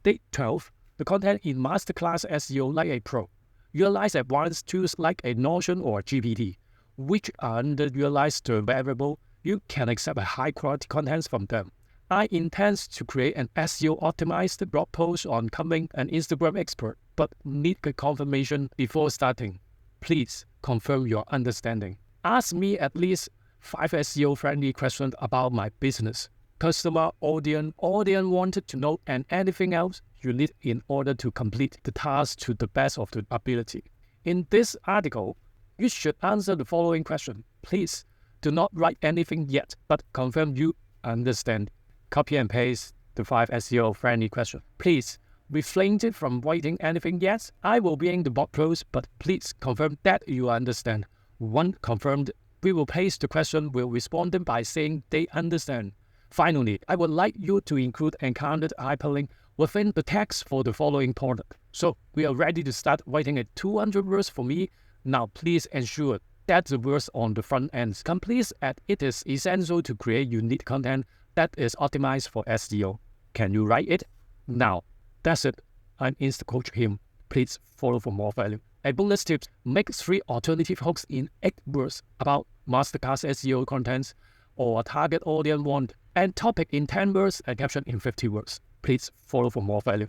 Day 12. The content in Masterclass SEO like a pro. Utilize advanced tools like a Notion or GPT, which are underutilized the variable. You can accept a high-quality content from them. I intend to create an SEO-optimized blog post on becoming an Instagram expert, but need a confirmation before starting. Please confirm your understanding. Ask me at least 5 SEO-friendly questions about my business, customer, audience wanted to know, and anything else you need in order to complete the task to the best of the ability. In this article, you should answer the following question. Please do not write anything yet, but confirm you understand. Copy and paste the 5 SEO-friendly questions. Please refrain from writing anything yet. I will be in the blog post, but please confirm that you understand. Once confirmed, we will paste the question. We'll respond them by saying they understand. Finally, I would like you to include encountered hyperlink within the text for the following product. So we are ready to start writing at 200 words for me. Now please ensure that the words on the front end complete, as it is essential to create unique content that is optimized for SEO. Can you write it? Now, that's it. I'm InstaCoach Him. Please follow for more value. A bonus tip: make 3 alternative hooks in 8 words about Masterclass SEO contents or target audience want, and topic in 10 words and caption in 50 words. Please follow for more value.